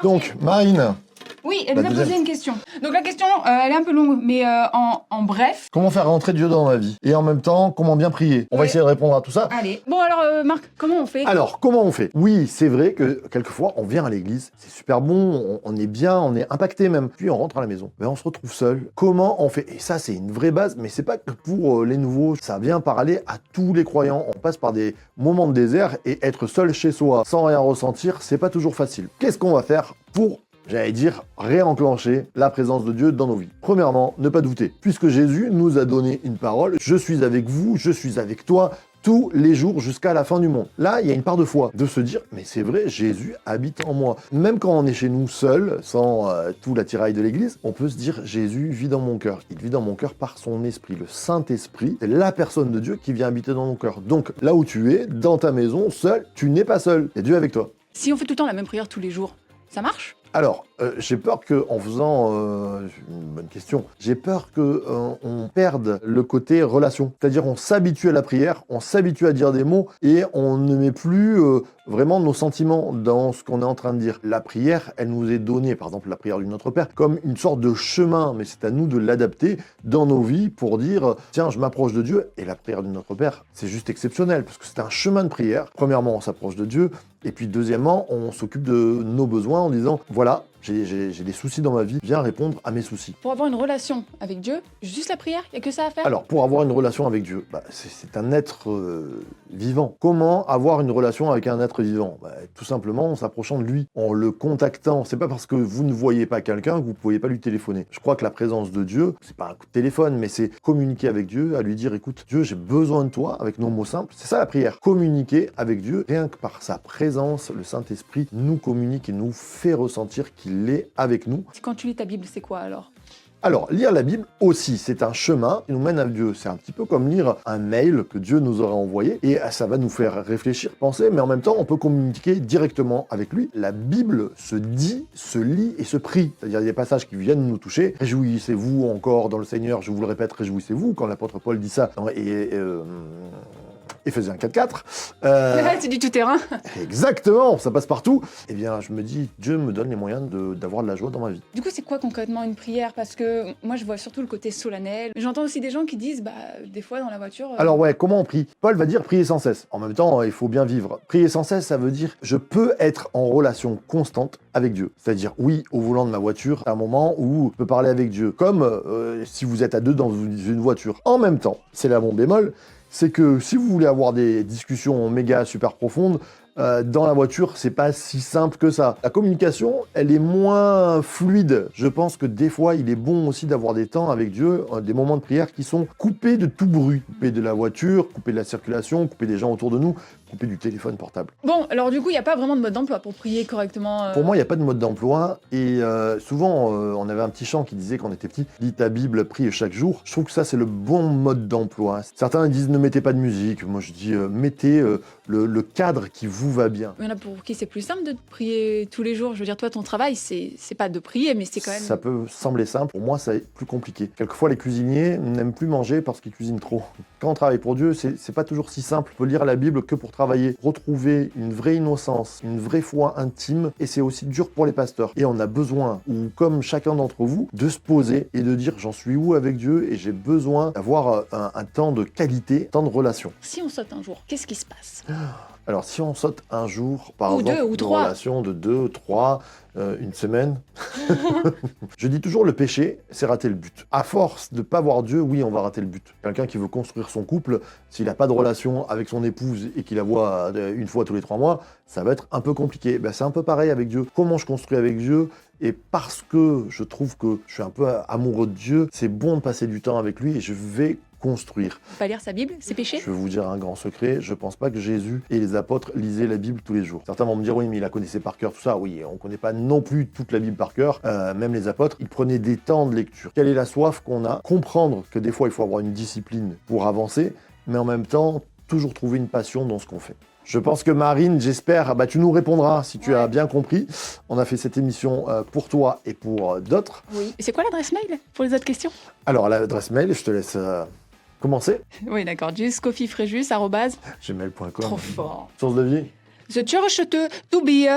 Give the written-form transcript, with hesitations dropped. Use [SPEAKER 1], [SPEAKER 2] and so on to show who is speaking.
[SPEAKER 1] parfait.
[SPEAKER 2] Donc, Marine,
[SPEAKER 1] Oui, elle
[SPEAKER 2] La
[SPEAKER 1] nous a
[SPEAKER 2] deuxième.
[SPEAKER 1] posé une question. Donc la question, elle est un peu longue, mais en bref.
[SPEAKER 2] comment faire rentrer Dieu dans ma vie? Et en même temps, comment bien prier? On va
[SPEAKER 1] Ouais.
[SPEAKER 2] essayer de répondre à tout ça.
[SPEAKER 1] Allez. Bon alors, Marc, comment on fait?
[SPEAKER 2] Alors, comment on fait? Oui, c'est vrai que quelquefois, on vient à l'église, c'est super bon, on est bien, on est impacté même. Puis on rentre à la maison, ben, on se retrouve seul. Comment on fait? Et ça, c'est une vraie base, mais c'est pas que pour les nouveaux. Ça vient parler à tous les croyants. On passe par des moments de désert et être seul chez soi sans rien ressentir, c'est pas toujours facile. Qu'est-ce qu'on va faire pour réenclencher la présence de Dieu dans nos vies? Premièrement, ne pas douter. Puisque Jésus nous a donné une parole, je suis avec vous, je suis avec toi, tous les jours jusqu'à la fin du monde. Là, il y a une part de foi, de se dire, mais c'est vrai, Jésus habite en moi. Même quand on est chez nous seul, sans tout l'attirail de l'église, on peut se dire, Jésus vit dans mon cœur. Il vit dans mon cœur par son esprit. Le Saint-Esprit, c'est la personne de Dieu qui vient habiter dans mon cœur. Donc, là où tu es, dans ta maison, seul, tu n'es pas seul. Il y a Dieu avec toi.
[SPEAKER 1] Si on fait tout le temps la même prière tous les jours, ça marche?
[SPEAKER 2] Alors, j'ai peur qu'en faisant... une bonne question. J'ai peur qu'on perde le côté relation. C'est-à-dire on s'habitue à la prière, on s'habitue à dire des mots et on ne met plus vraiment nos sentiments dans ce qu'on est en train de dire. La prière, elle nous est donnée, par exemple la prière du Notre Père, comme une sorte de chemin, mais c'est à nous de l'adapter dans nos vies pour dire, tiens, je m'approche de Dieu. Et la prière du Notre Père, c'est juste exceptionnel, parce que c'est un chemin de prière. Premièrement, on s'approche de Dieu, et puis deuxièmement, on s'occupe de nos besoins en disant, voilà, j'ai des soucis dans ma vie, viens répondre à mes soucis.
[SPEAKER 1] Pour avoir une relation avec Dieu, juste la prière, il n'y a que ça à faire?
[SPEAKER 2] Alors, pour avoir une relation avec Dieu, c'est un être vivant. Comment avoir une relation avec un être vivant? Tout simplement en s'approchant de lui, en le contactant. C'est pas parce que vous ne voyez pas quelqu'un que vous ne pouvez pas lui téléphoner. Je crois que la présence de Dieu, c'est pas un coup de téléphone, mais c'est communiquer avec Dieu, à lui dire, écoute, Dieu, j'ai besoin de toi, avec nos mots simples. C'est ça la prière. Communiquer avec Dieu, rien que par sa présence, le Saint-Esprit nous communique et nous fait ressentir qu'il est avec nous.
[SPEAKER 1] Quand tu lis ta Bible, c'est quoi alors?
[SPEAKER 2] Alors, lire la Bible aussi, c'est un chemin qui nous mène à Dieu. C'est un petit peu comme lire un mail que Dieu nous aura envoyé et ça va nous faire réfléchir, penser, mais en même temps, on peut communiquer directement avec lui. La Bible se dit, se lit et se prie. C'est-à-dire, il y a des passages qui viennent nous toucher. Réjouissez-vous encore dans le Seigneur, je vous le répète, réjouissez-vous. Quand l'apôtre Paul dit ça, Éphésiens 4.4.
[SPEAKER 1] C'est du tout-terrain.
[SPEAKER 2] Exactement, ça passe partout. Eh bien, je me dis, Dieu me donne les moyens d'avoir de la joie dans ma vie.
[SPEAKER 1] Du coup, c'est quoi concrètement une prière? Parce que moi, je vois surtout le côté solennel. J'entends aussi des gens qui disent, des fois dans la voiture...
[SPEAKER 2] Alors ouais, comment on prie? Paul va dire prier sans cesse. En même temps, il faut bien vivre. Prier sans cesse, ça veut dire je peux être en relation constante avec Dieu. C'est-à-dire, oui, au volant de ma voiture, à un moment où je peux parler avec Dieu. Comme si vous êtes à deux dans une voiture. En même temps, c'est là mon bémol, c'est que si vous voulez avoir des discussions méga super profondes, dans la voiture, c'est pas si simple que ça. La communication, elle est moins fluide. Je pense que des fois, il est bon aussi d'avoir des temps avec Dieu, des moments de prière qui sont coupés de tout bruit. Coupés de la voiture, coupés de la circulation, coupés des gens autour de nous, coupés du téléphone portable.
[SPEAKER 1] Bon, alors du coup, il n'y a pas vraiment de mode d'emploi pour prier correctement.
[SPEAKER 2] Pour moi, il n'y a pas de mode d'emploi. Et souvent, on avait un petit chant qui disait quand on était petit, lis ta Bible, prie chaque jour. Je trouve que ça, c'est le bon mode d'emploi. Certains disent ne mettez pas de musique. Moi, je dis mettez le cadre qui vous va bien.
[SPEAKER 1] Il y en a pour qui c'est plus simple de prier tous les jours. Je veux dire, toi, ton travail, c'est pas de prier, mais c'est quand même...
[SPEAKER 2] Ça peut sembler simple. Pour moi, c'est plus compliqué. Quelquefois, les cuisiniers n'aiment plus manger parce qu'ils cuisinent trop. Quand on travaille pour Dieu, c'est pas toujours si simple. On peut lire la Bible que pour travailler. Retrouver une vraie innocence, une vraie foi intime. Et c'est aussi dur pour les pasteurs. Et on a besoin, ou comme chacun d'entre vous, de se poser et de dire j'en suis où avec Dieu et j'ai besoin d'avoir un temps de qualité, un temps de relation.
[SPEAKER 1] Si on saute un jour, qu'est-ce qui se passe?
[SPEAKER 2] Alors, si on saute un jour, par
[SPEAKER 1] Ou
[SPEAKER 2] exemple,
[SPEAKER 1] deux, ou
[SPEAKER 2] une
[SPEAKER 1] trois.
[SPEAKER 2] relation de 2, 3, une semaine, je dis toujours le péché, c'est rater le but. À force de ne pas voir Dieu, oui, on va rater le but. Quelqu'un qui veut construire son couple, s'il n'a pas de relation avec son épouse et qu'il la voit une fois tous les 3 mois, ça va être un peu compliqué. C'est un peu pareil avec Dieu. Comment je construis avec Dieu? Et parce que je trouve que je suis un peu amoureux de Dieu, c'est bon de passer du temps avec lui et je vais construire.
[SPEAKER 1] Pas lire sa Bible, c'est péché?
[SPEAKER 2] Je vais vous dire un grand secret, je pense pas que Jésus et les apôtres lisaient la Bible tous les jours. Certains vont me dire oui, mais il la connaissait par cœur, tout ça. Oui, on connaît pas non plus toute la Bible par cœur. Même les apôtres, ils prenaient des temps de lecture. Quelle est la soif qu'on a? Comprendre que des fois, il faut avoir une discipline pour avancer, mais en même temps, toujours trouver une passion dans ce qu'on fait. Je pense que Marine, j'espère, tu nous répondras si tu as bien compris. On a fait cette émission pour toi et pour d'autres.
[SPEAKER 1] Oui. Et c'est quoi l'adresse mail pour les autres questions?
[SPEAKER 2] Alors, l'adresse mail, je te laisse commencer.
[SPEAKER 1] Oui, d'accord. Juscofifréjus@gmail.com.
[SPEAKER 2] Gmail.com.
[SPEAKER 1] Trop fort.
[SPEAKER 2] Source de vie.
[SPEAKER 1] The church to be